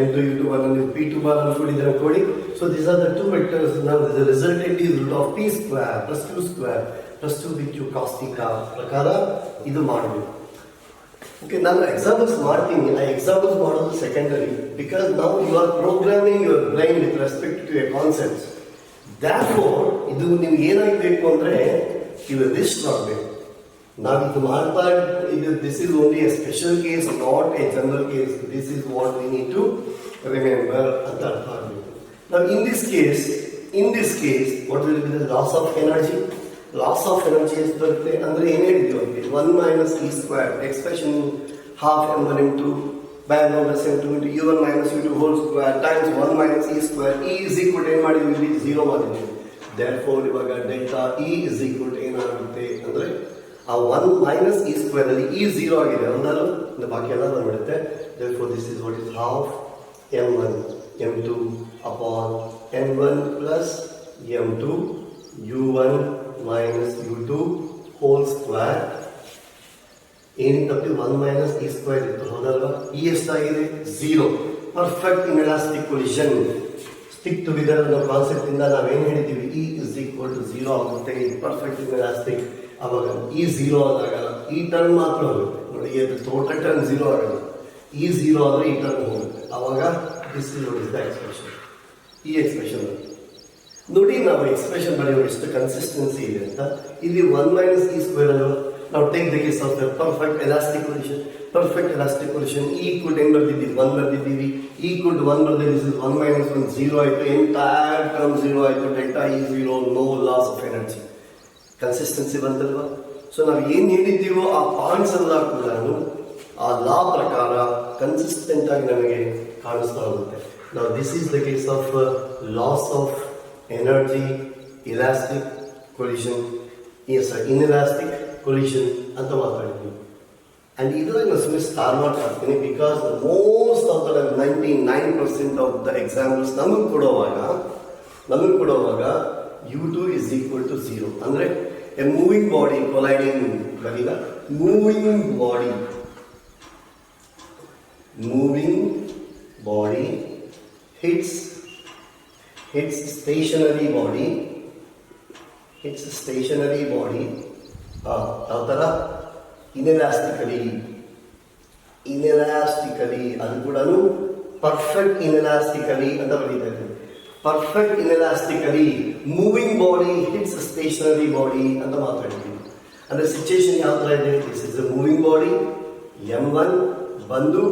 m2 u2 bar ನ p2 bar ಅನ್ಕೊಂಡಿದ್ದಾರೆ ಕೊಡಿ. So these are the two vectors. Now the resultant is root of p square plus q square plus 2bq cos theta ಪ್ರಕಾರ ಇದು ಮಾಡಬೇಕು. Okay, ನಾನು examples ಮಾಡ್ತೀನಿ. ಆ examples ಮಾಡೋದು secondary, because ನಾವು you are programming your brain with respect to a concepts. Therefore, ಇದು ನಿಮ್ಗೆ ಏನಾಗಬೇಕು ಅಂದ್ರೆ ಇವು ಲಿಸ್ಟ್ ಮಾಡಬೇಕು. ನಾವು ಇದು ಮಾಡ್ತಾ ಇದು this is only a special case, not a general case. This is what we need to remember ಅಂತ ಅರ್ಥ ಆಗಬೇಕು. ನಾವು in this case what will be the loss of energy. Loss of energy ಎಷ್ಟು ಬರುತ್ತೆ ಅಂದ್ರೆ ಏನ್ ಹೇಳಿದ್ವಿ, 1 minus e square expression half m1 m2 by m1 plus m2 into u1 minus u2 whole square times 1 minus e square. E is equal to ಏನು ಮಾಡಿದ್ವಿ, 0 ಮಾಡಿದ್ವಿ. Therefore ಇವಾಗ delta E is equal to ಏನಾಗುತ್ತೆ ಅಂದರೆ ಆ 1 minus E square ಅಲ್ಲಿ E 0 ಆಗಿದೆ ಅಂದ್ರೆ ಬಾಕಿ ಎಲ್ಲ ಬಂದ್ಬಿಡುತ್ತೆ. Therefore this is what is half m1 m2 upon m1 plus m2 u1 minus u2 whole square. ಏನಿತ್ತಪ್ಪ 1 ಮೈನಸ್ ಇ ಸ್ಕ್ವೇರ್ ಇತ್ತು ಹೌದಲ್ವಾ? ಇ ಎಷ್ಟಾಗಿದೆ 0. Perfect inelastic collision. Stick together ಅನ್ನೋ ಕಾನ್ಸೆಪ್ಟ್ ಇಂದ ನಾವೇನು ಹೇಳಿದ್ದೀವಿ, ಇ ಇಸ್ ಈಕ್ವಲ್ ಟು 0 ಆಗುತ್ತೆ. Perfect inelastic. ಅವಾಗ ಇ 0 ಆದಾಗಲ್ಲ, ಈ ಟರ್ನ್ ಮಾತ್ರ ಹೋಗುತ್ತೆ ನೋಡಿ. ಟೋಟಲ್ ಟರ್ನ್ 0 ಆಗಲ್ಲ, ಇ 0 ಆದರೆ ಈ ಟರ್ನ್ ಹೋಗುತ್ತೆ. ಅವಾಗ this is what is the expression. ಈ ಎಕ್ಸ್ಪ್ರೆಷನ್ ನೋಡಿ, ನಾವು ಎಕ್ಸ್ಪ್ರೆಷನ್ ಬರೆಯುವ ಎಷ್ಟು ಕನ್ಸಿಸ್ಟೆನ್ಸಿ ಇದೆ ಅಂತ. ಇಲ್ಲಿ 1 ಮೈನಸ್ ಇ ಸ್ಕ್ವೇರ್ ಅಲ್ವಾ. ನಾವು take the case of the perfect elastic collision. Perfect elastic collision E equal to ಏನು ಬರ್ದಿದ್ದೀವಿ, 1 ಬರ್ದಿದ್ದೀವಿ. ಇ ಈಕ್ವಲ್ ಟು 1 ಬರ್ದಿದ್ದೀವಿ. ದಿಸ್ ಇಸ್ 1 ಮೈನಸ್ 1 0 ಆಯಿತು. ಎಂಟೈರ್ ಟರ್ಮ್ 0 ಆಯಿತು. Delta E 0, no loss of energy. Consistency ಬಂತಲ್ವಾ? So ನಾವು ಏನು ಹೇಳಿದ್ದೀವೋ ಆ ಪಾಯಿಂಟ್ಸ್ ಎಲ್ಲ ಕೂಡ ಆ ಲಾ ಪ್ರಕಾರ ಕನ್ಸಿಸ್ಟೆಂಟ್ ಆಗಿ ನಮಗೆ ಕಾಣಿಸ್ತಾ ಹೋಗುತ್ತೆ. ನಾವು this is the case of loss of energy, elastic collision, inelastic collision ಅಂತ ಮಾತಾಡಿದ್ವಿ. ಆ್ಯಂಡ್ ಇದ್ರಾಗ ನಾನು ಸುಮ್ಮನೆ ಸ್ಟಾರ್ ಮಾರ್ಕ್ ಹಾಕ್ತೀನಿ, because most of the 99% of the examples ನಮಗೆ ಕೊಡುವಾಗ u2 is equal to 0. ಅಂದರೆ a moving body colliding ಬರೀಗ moving body hits stationary body ಯಾವ ಥರ ಇನೆಲಾಸ್ಟಿಕಲಿ ಅದು ಕೂಡ ಪರ್ಫೆಕ್ಟ್ ಇನೆಲಾಸ್ಟಿಕಲಿ ಅಂತ ಬರೀತಾರೆ. Perfect inelastically moving body hits stationary body ಅಂತ ಮಾತಾಡ್ತೀವಿ. ಅಂದರೆ ಸಿಚುಯೇಷನ್ ಯಾವ ಥರ ಇದೆ, this is a moving body, m1 ಬಂದು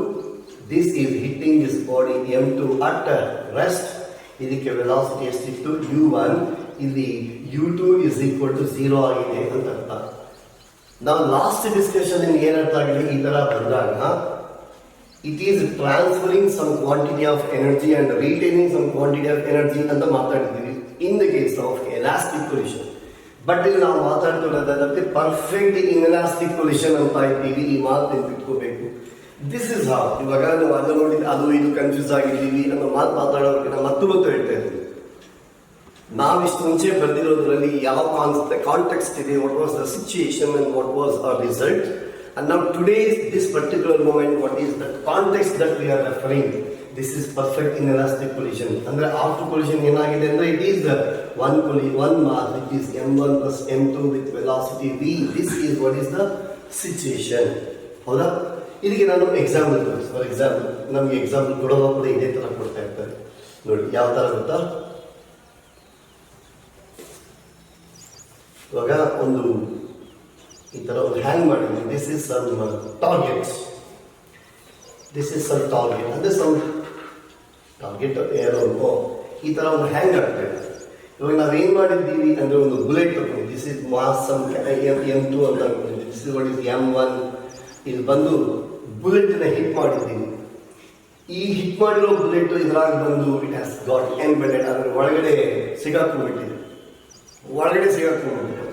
this is hitting this body, m2 at rest. ಇದಕ್ಕೆ ವೆಲಾಸಿಟಿ ಎಷ್ಟಿತ್ತು u1, ಇಲ್ಲಿ u2 ಇಸ್ ಈಕ್ವಲ್ ಟು 0 ಆಗಿದೆ ಅಂತ ಅರ್ಥ. ನಾವು ಲಾಸ್ಟ್ ಡಿಸ್ಕಷನ್ ನಿಮ್ಗೆ ಏನರ್ಥ ಆಗಿದೆ, ಈ ಥರ ಬಂದಾಗ it is transferring some quantity of energy and retaining some quantity of energy ಅಂತ ಮಾತಾಡ್ತೀವಿ in the case of elastic collision. But ಇಲ್ಲಿ ನಾವು ಮಾತಾಡ್ತಿರೋದಕ್ಕೆ ಪರ್ಫೆಕ್ಟ್ ಇನ್ಎಲಾಸ್ಟಿಕ್ ಕೊಲಿಷನ್ ಅಂತ ಇದ್ದೀವಿ. ಈ ಮಾತು ನೆನ್ಪಿಟ್ಕೋಬೇಕು. This is how. ಇವಾಗ ನಾವು ಅದು ನೋಡಿದ್ರೆ ಅದು ಇದು ಕನ್ಫ್ಯೂಸ್ ಆಗಿದ್ದೀವಿ ಅನ್ನೋ ಮಾತು ಮಾತಾಡೋದಕ್ಕೆ ನಾವು ಮತ್ತು ಹೇಳ್ತಾ ಇದ್ದೀವಿ. ನಾವಿಷ್ಟು ಮುಂಚೆ ಬಂದಿರೋದ್ರಲ್ಲಿ ಯಾವ ಕಾಂಟೆಕ್ಸ್ಟ್ ಇದೆ, what was the situation and what was our result. And now today, this particular moment, what is the context that we are referring? This is perfect inelastic collision. Andre after collision ಏನಾಗಿದೆ ಅಂದ್ರೆ it is the one mass which is m1 plus m2 with velocity v. This is what is the situation. ಹೌದಾ? ಇದಕ್ಕೆ ನಾನು example ತೋರಿಸ್ತೀನಿ. For example ನಮಗೆ example ಕೊಡುವಾಗ ಕೂಡ ಇದೇ ತರ ಕೊಡ್ತಾ ಇರ್ತಾರೆ ನೋಡಿ. ಯಾವ ತರ ಗೊತ್ತಾ, ಇವಾಗ ಒಂದು ಈ ಥರ ಒಂದು ಹ್ಯಾಂಗ್ ಮಾಡಿದ್ವಿ. ದಿಸ್ ಇಸ್ ಸಮ್ ಟಾರ್ಗೆಟ್ ಅಂದರೆ ಸಮ್ ಟಾರ್ಗೆಟ್ ಏನೋ ಈ ಥರ ಒಂದು ಹ್ಯಾಂಗ್ ಆಗ್ತಾ ಇದೆ. ಇವಾಗ ನಾವೇನು ಮಾಡಿದ್ದೀವಿ ಅಂದರೆ ಒಂದು ಬುಲೆಟ್ ತಗೊಂಡು, this is mass sum m2 ಅಂತ ಅನ್ಕೊಂಡಿದ್ವಿ. This is what is m1. ಇಲ್ಲಿ ಬಂದು ಬುಲೆಟ್ನ ಹಿಟ್ ಮಾಡಿದ್ದೀವಿ. ಈ ಹಿಟ್ ಮಾಡಿರೋ ಬುಲೆಟ್ ಇದ್ರಾಗ ಬಂದು ಇಟ್ ಹ್ಯಾಸ್ ಗಾಟ್ ಎಂಬೆಡೆಡ್, ಅಂದರೆ ಒಳಗಡೆ ಸಿಗಾಕೊಂಡ್ಬಿಟ್ಟಿದೆ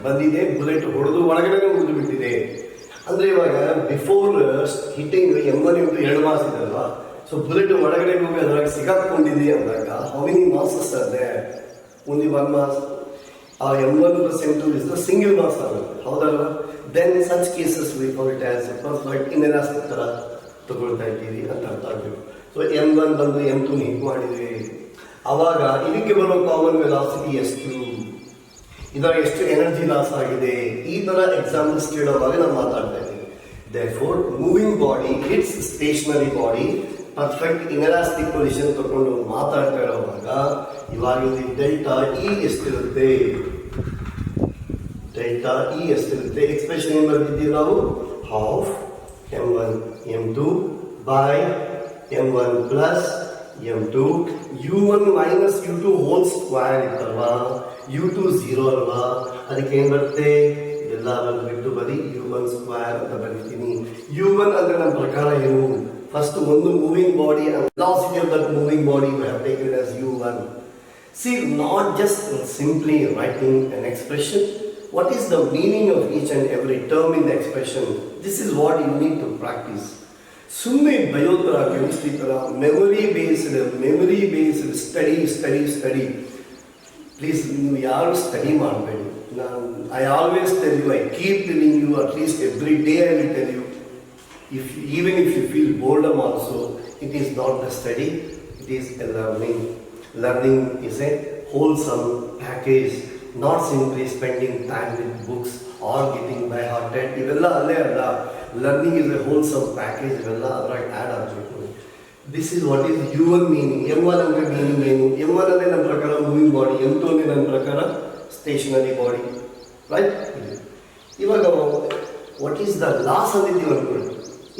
ಬಂದಿದೆ. ಬುಲೆಟ್ ಹೊಡೆದು ಒಳಗಡೆ ಉಳಿದು ಬಿಟ್ಟಿದೆ. ಅಂದ್ರೆ ಇವಾಗ before hitting m1 into 2 mass ಇದಲ್ವಾ, ಸೊ ಬುಲೆಟ್ ಒಳಗಡೆ ಹೋಗಿ ಅದ್ರಾಗ ಸಿಗಾಕೊಂಡಿದೆ ಅಂದಾಗ how many masses are there? Only 1 mass. ಆ m1 plus m2 is the single mass ಆಗುತ್ತೆ, ಹೌದಲ್ವಾ? Then such cases we call it as perfect inelastic ತರ ತಗೊಳ್ತಾ ಇದ್ದೀವಿ ಅಂತ ಅರ್ಥ ಆಗಬೇಕು. ಸೊ m1 ಬಂದು m2 ಹಿಟ್ ಮಾಡಿದ್ವಿ, ಅವಾಗ ಇದಕ್ಕೆ ಬರೋ ಕಾಮನ್ ವೆಲಾಸಿಟಿ ಎಷ್ಟು, ಇದರ ಎಷ್ಟು ಎನರ್ಜಿ ಲಾಸ್ ಆಗಿದೆ, ಈ ತರ ಎಕ್ಸಾಂಪಲ್ಸ್ ಕೇಳೋವಾಗ ನಾವು ಮಾತಾಡ್ತಾ ಇದ್ದೀವಿ. Therefore moving body hits stationary body, perfect inelastic position ತಗೊಂಡು ಮಾತಾಡ್ತಾ ಇರೋವಾಗ ಇವಾಗ ಇಲ್ಲಿ ಡೆಲ್ಟಾ ಇ ಎಷ್ಟಿರುತ್ತೆ, ಎಕ್ಸ್ಪ್ರೆಷನ್ ಏನ್ ಬರ್ತಿದ್ದೀವಿ ನಾವು, half m1 m2 by m1 plus m2 u1 minus u2 whole square ಇತ್ತಲ್ವಾ, u2 0 ಅಲ್ವಾ, ಅದಕ್ಕೆ ಏನ್ ಬರುತ್ತೆ, ಎಲ್ಲ ಬಂದ್ಬಿಟ್ಟು ಬರೀ u1 ಸ್ಕ್ವೇರ್ ಅಂತ ಬರೀತೀನಿ. u1 ಅಂದ್ರೆ ನಮ್ಮ ಪ್ರಕಾರ ಏನು, ಫಸ್ಟ್ ಒಂದು moving body and velocity of that moving body we have taken as u1. See, not just simply writing an expression. What is the meaning of each and every term in the expression? This is what you need to practice. ಸುಮ್ಮನೆ ಬಯೋತರ chemistry ಥರ memory based study please ನೀವು ಯಾರು study ಮಾಡಬೇಡಿ. I always tell you, I keep telling you, at least every day I will tell you, even if you feel boredom also, it is not the study, it is a learning. Learning is a wholesome package, not simply spending time with books or getting by hearted. Ivella alle alla. Learning is a wholesome package. Ivella adrage add agಬೇಕು. This is what is your meaning. M1 ಅಂದ್ರೆ meaning ಏನು? M1 ಅಂದ್ರೆ ನಮ್ಮ ಪ್ರಕಾರ moving body, M2 ಅಂದ್ರೆ ನಮ್ಮ ಪ್ರಕಾರ stationary body, right? ಇವಾಗ what is the loss ಅಂದಿದ್ದೀವಿ ಅನ್ಕೊಳ್ಳಿ,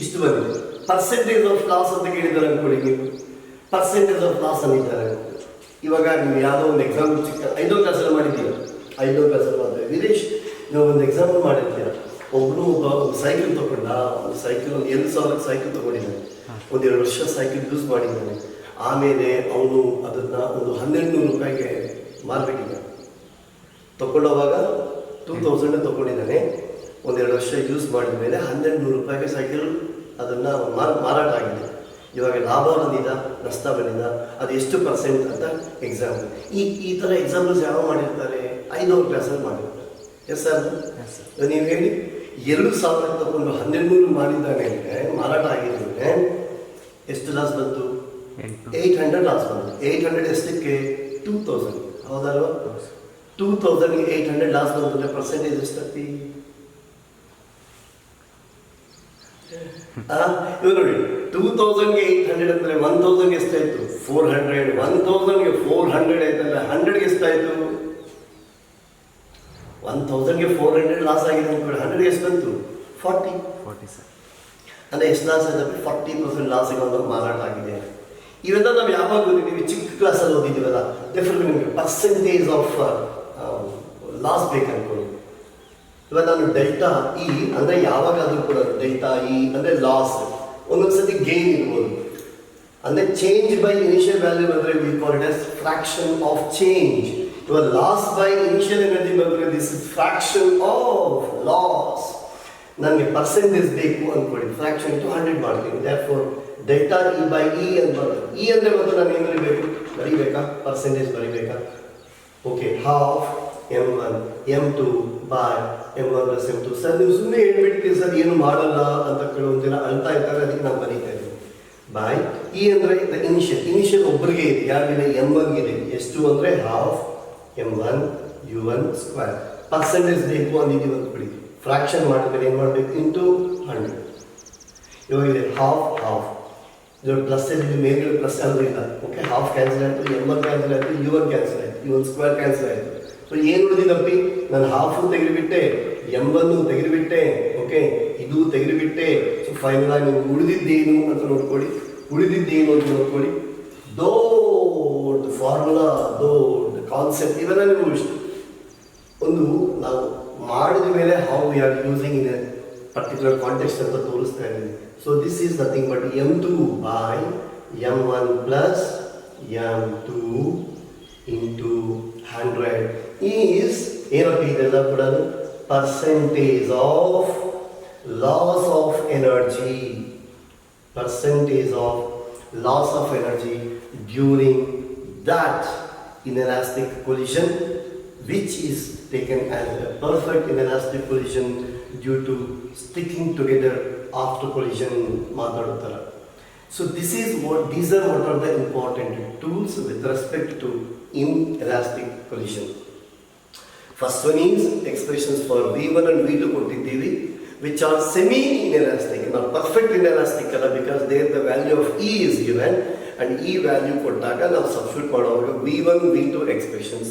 ಇಷ್ಟು ಬಂದಿದೆ. ಪರ್ಸೆಂಟೇಜ್ ಆಫ್ ಲಾಸ್ ಅಂತ ಕೇಳಿದ್ದಾರೆ ಅನ್ಕೊಳ್ಳಿ, ನೀವು ಪರ್ಸೆಂಟೇಜ್ ಆಫ್ ಲಾಸ್ ಅಂದಿದ್ದಾರೆ. ಇವಾಗ ನೀವು ಯಾವುದೋ ಒಂದು ಎಕ್ಸಾಂಪಲ್ ಚಿಕ್ಕ 5ನೇ ಕ್ಲಾಸಲ್ಲಿ ಮಾಡಿದ್ದೀರ, 5ನೇ ಕ್ಲಾಸಲ್ಲಿ ಮಾಡಿದ್ರೆ ವಿದೇಶ್ ನೀವು ಒಂದು ಎಕ್ಸಾಂಪಲ್ ಮಾಡಿರ್ತೀರ. ಒಬ್ಬನು ಒಂದು ಸೈಕಲ್ ತಗೊಂಡ, ಒಂದು ಸೈಕಲ್ ಒಂದು 2,000 ಸೈಕಲ್ ತಗೊಂಡಿದ್ದಾನೆ, ಒಂದು 2 ವರ್ಷ ಸೈಕಲ್ ಯೂಸ್ ಮಾಡಿದ್ದಾನೆ. ಆಮೇಲೆ ಅವನು ಅದನ್ನು ಒಂದು 1,200 ರೂಪಾಯಿಗೆ ಮಾರಬೇಕಿದೆ. ತಗೊಂಡೋವಾಗ 2,000 ತಗೊಂಡಿದ್ದಾನೆ. ಒಂದು 2 ವರ್ಷ ಯೂಸ್ ಮಾಡಿದ ಮೇಲೆ 1,200 ರೂಪಾಯಿಗೆ ಸೈಕಲ್ ಅದನ್ನು ಮಾರಾಟ ಆಗಿದೆ. ಇವಾಗ ಲಾಭ ಬಂದಿದ, ನಷ್ಟ ಬಂದಿದ, ಅದು ಎಷ್ಟು ಪರ್ಸೆಂಟ್ ಅಂತ ಎಕ್ಸಾಂಪಲ್. ಈ ಥರ ಎಕ್ಸಾಂಪಲ್ಸ್ ಯಾವ ಮಾಡಿರ್ತಾರೆ? 5ನೇ ಕ್ಲಾಸಲ್ಲಿ ಮಾಡಿರ್ತಾರೆ. ಎಸ್ ಸರ್, ನೀವು ಹೇಳಿ 2,000 ತಗೊಂಡು 1,200 ಮಾಡಿದ್ದಾನೆ ಅಂದರೆ, ಮಾರಾಟ ಆಗಿದ್ರೆ ಎಷ್ಟು ಲಾಸ್ ಬಂತು? 800 ಲಾಸ್ ಬಂತು. 800 ಎಷ್ಟಕ್ಕೆ? 2,000. ಹೌದಲ್ವಾ? 2,000ಗೆ 800 ಲಾಸ್ ಬಂತು ಅಂದರೆ ಪರ್ಸೆಂಟೇಜ್ ಎಷ್ಟಾಗ್ತಿ? ಇವಾಗ ನೋಡಿ, 2,000ಗೆ 800 ಅಂದರೆ 1,000ಗೆ ಎಷ್ಟಾಯ್ತು? 400. 1,000ಗೆ 400 ಆಯ್ತಲ್ಲ, 100ಗೆ ಎಷ್ಟಾಯ್ತು? 1,000ಗೆ 400 ಲಾಸ್ ಆಗಿದೆ ಅನ್ಕೊಳ್ಳಿ, 100ಗೆ ಎಷ್ಟು ಬಂತು? 40 ಸರ್. ಅಂದರೆ ಎಷ್ಟು ಲಾಸ್ ಆಗಿದೆ? 40% ಲಾಸಿಗೆ ಒಂದು ಮಾರಾಟ ಆಗಿದೆ. ಇವೆಲ್ಲ ನಾವು ಯಾವಾಗ ಓದಿದ್ದೀವಿ? ಚಿಕ್ಕ ಕ್ಲಾಸಲ್ಲಿ ಓದಿದ್ದೀವಲ್ಲ. ಡೆಫಿನೆಟ್ಲಿ ನಿಮಗೆ ಪರ್ಸೆಂಟೇಜ್ ಆಫ್ ಲಾಸ್ ಬೇಕು ಅನ್ಕೊಳ್ಳಿ. ಇವಾಗ ನಾನು ಡೆಲ್ಟಾ ಇ ಅಂದರೆ ಯಾವಾಗಾದರೂ ಕೂಡ ಡೆಲ್ಟಾ ಇ ಅಂದರೆ ಲಾಸ್, ಒಂದೊಂದ್ಸತಿ ಗೇನ್ ಇರ್ಬೋದು. ಅಂದರೆ ಚೇಂಜ್ ಬೈ ಇನಿಷಿಯಲ್ ವ್ಯಾಲ್ಯೂ ಬಂದರೆ V call it as fraction of change. ಇವಾಗ ಲಾಸ್ ಬೈ ಇನಿಷಿಯಲ್ ಎನರ್ಜಿ ಬಂದರೆ this is fraction of loss. ನನಗೆ ಪರ್ಸೆಂಟೇಜ್ ಬೇಕು ಅಂದ್ಕೊಳ್ಳಿ, ಫ್ರಾಕ್ಷನ್ ಟು 100 ಮಾಡ್ತೀನಿ. Therefore delta E by E ಅಂತ ಬರ್ತದೆ. ಇ ಅಂದರೆ ಬಂದು ನಾನು ಏನು ಬರೀಬೇಕಾ? ಪರ್ಸೆಂಟೇಜ್ ಬರೀಬೇಕಾ? Okay, half M1 M2 by M1 plus M2. Sir ನೀವು ಸುಮ್ಮನೆ ಹೇಳ್ಬಿಡ್ತೀರಿ ಸರ್, ಏನು ಮಾಡಲ್ಲ ಅಂತ ಕೆಲವೊಂದು ಜನ ಅಳ್ತಾ ಇರ್ತಾರೆ, ಅದಕ್ಕೆ ನಾವು ಬರೀತಾ ಇದ್ದೀವಿ. ಬಾಯ್ ಇ ಅಂದರೆ ಇನಿಷಿಯಲ್ ಒಬ್ಬರಿಗೆ ಇದೆ, ಯಾರಿಗಿದೆ? M1 ಇದೆ. ಎಷ್ಟು ಅಂದರೆ half M1 U1 square. Percentage ಬೇಕು ಅಂದಿದ್ದೀವಿ ಅಂತ ಬಿಡಿ, ಫ್ರಾಕ್ಷನ್ ಮಾಡಿದ್ರೆ ಏನು ಮಾಡಬೇಕು? ಇಂಟು 100. ಇವಾಗ ಇದೆ ಹಾಫ್ ಇವಾಗ ಪ್ಲಸ್ ಇಲ್ಲಿ ಮೇಲ್ಗಡೆ ಪ್ಲಸ್ ಅನ್ನೋದಿಲ್ಲ. ಓಕೆ, ಹಾಫ್ ಕ್ಯಾನ್ಸಲ್ ಆಯಿತು, M1 ಕ್ಯಾನ್ಸಲ್ ಆಯಿತು, U1 ಕ್ಯಾನ್ಸಲ್ ಆಯಿತು, U1 ಸ್ಕ್ವೇರ್ ಕ್ಯಾನ್ಸಲ್ ಆಯಿತು. ಸೊ ಏನು ಉಳಿದಿದ್ದಪ್ಪಿ? ನಾನು ಹಾಫು ತೆಗೆದುಬಿಟ್ಟೆ, M1 ತೆಗೆದುಬಿಟ್ಟೆ, ಓಕೆ, ಇದು ತೆಗೆದುಬಿಟ್ಟೆ. ಸೊ ಫೈನಲ್ ಆಗಿ ನೀವು ಉಳಿದಿದ್ದೇನು ಅಂತ ನೋಡ್ಕೊಳ್ಳಿ. ದೊಡ್ಡ ಫಾರ್ಮುಲಾ, ದೊಡ್ಡ ಕಾನ್ಸೆಪ್ಟ್, ಇವೆಲ್ಲ ನೀವು ಒಂದು ನಾವು ಮಾಡಿದ ಮೇಲೆ how we are using in a particular context ಅಂತ ತೋರಿಸ್ತಾ ಇದ್ದೀನಿ. So this is nothing but M2 by M1 plus M2 into 100 is ಏನಪ್ಪಿ ಇದೆಲ್ಲ ಕೂಡ? Percentage of loss of energy. Percentage of loss of energy during that inelastic collision, which is taken as a perfect inelastic collision due to sticking together after collision. ಮಾತಾಡುತ್ತಾರೆ. So these are what are the important tools with respect to inelastic collision. First one is expressions for V1 and V2 ಕೊಟ್ಟಿದ್ದೀವಿ, which are semi-inelastic, not perfect inelastic because there the value of E is given and E value ಕೊಟ್ಟಾಗ ನಾವು substitute ಮಾಡುವಾಗ V1, V2 expressions.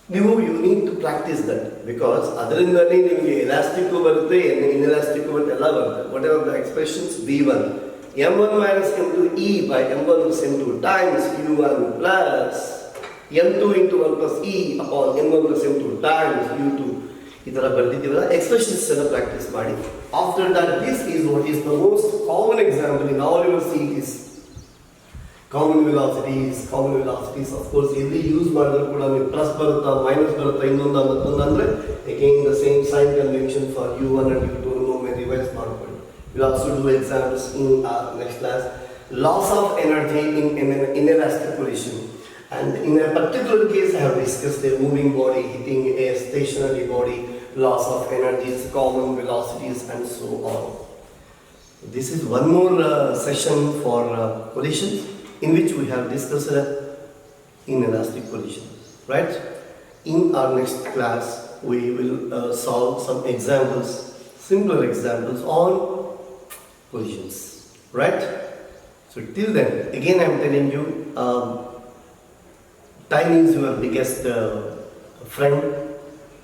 You need to practice that because ಅದರಿಂದಲೇ ನಿಮಗೆ elastic ಬರುತ್ತೆ, inelastic ಬರುತ್ತೆ, ಎಲ್ಲ ಬರುತ್ತೆ. Whatever the expressions, V1 M1 minus M2 E by M1 plus M2 times U1 plus M2 into 1 plus E upon M1 plus M2 times U2. ಈ ಥರ ಬರ್ತಿದ್ದೀವಲ್ಲ, expressions ಎಲ್ಲ practice ಮಾಡಿ. After that this is what is the most common example in all your cities. Common velocities of course ಎಲ್ಲಿ use ಮಾಡಿದ್ರು ಕೂಡ ನೀವು plus ಬರುತ್ತಾ minus ಬರುತ್ತಾ ಇನ್ನೊಂದು ಮತ್ತೊಂದು ಅಂದರೆ again the same sign convention for U1 and U2 ಒಮ್ಮೆ ರಿವೈಸ್ ಮಾಡ್ಕೊಳ್ಳಿ. Will also do exams in next class. Loss of energy in an inelastic collision, and in a particular case I have discussed a moving body hitting a stationary body, loss of energies, common velocities and so on. This is one more session for collisions in which we have discussed inelastic collision, right? In our next class we will solve some examples, simpler examples on collisions, right? So till then, again I am telling you, time is your biggest friend,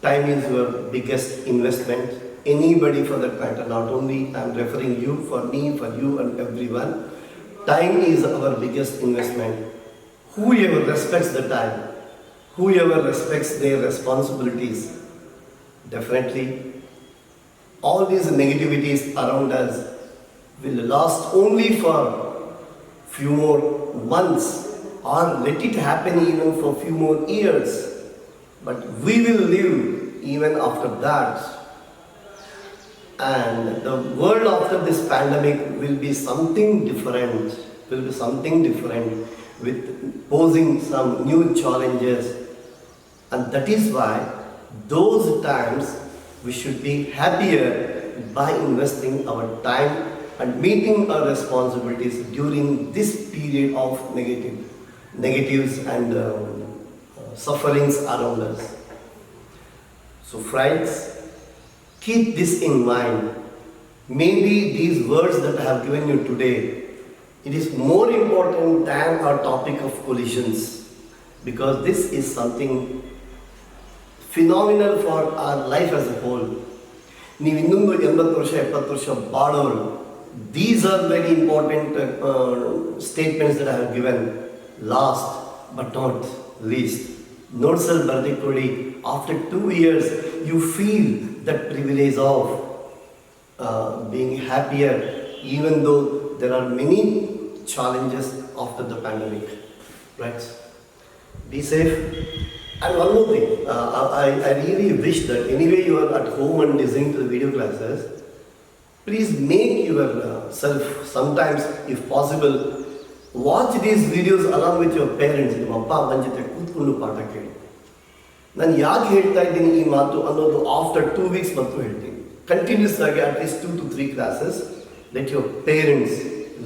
time is your biggest investment. Anybody for that matter, not only I am referring you, for me, for you and everyone, time is our biggest investment. Whoever respects the time, whoever respects their responsibilities, definitely all these negativities around us will last only for few more months, or let it happen even for few more years, but we will live even after that, and the world after this pandemic will be something different, with posing some new challenges, and that is why those times we should be happier by investing our time and meeting our responsibilities during this period of negatives and sufferings around us. So friends, keep this in mind. Maybe these words that I have given you today, it is more important than our topic of collisions, because this is something phenomenal for our life as a whole. ನೀವು ಇನ್ನೊಂದು 80 ವರ್ಷ 70 ವರ್ಷ ಬಾಳೋರು, these are very important statements that I have given. Last but not least, notes al bardikolli, after 2 years you feel that privilege of being happier, even though there are many challenges after the pandemic, right? Be safe. And one more thing, I really wish that anyway you are at home and listening to the video classes, please make yourself sometimes, if possible, watch these videos along with your parents. ನಿಮ್ಮ ಅಪ್ಪ ಅಮ್ಮನ ಜೊತೆ ಕೂತ್ಕೊಂಡು ಪಾಠ ಕೇಳಿ. ನಾನು ಯಾಕೆ ಹೇಳ್ತಾ ಇದ್ದೀನಿ ಈ ಮಾತು ಅನ್ನೋದು ಆಫ್ಟರ್ 2 weeks ಮತ್ತು ಹೇಳ್ತೀನಿ. ಕಂಟಿನ್ಯೂಸ್ ಆಗಿ at least 2 to 3 classes, let your parents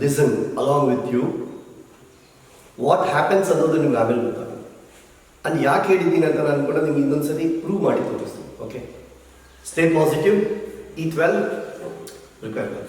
listen along with you. What happens ಅನ್ನೋದು ನಿಮ್ಗೆ ಆಮೇಲೆ ಗೊತ್ತಾಗುತ್ತೆ. and ಯಾಕೆ ಹೇಳಿದ್ದೀನಿ ಅಂತ ನಾನು ಕೂಡ ನಿಮ್ಗೆ ಇನ್ನೊಂದ್ಸರಿ ಪ್ರೂವ್ ಮಾಡಿ ತೋರಿಸ್ತೀನಿ. Okay, stay positive, eat well, prepare well.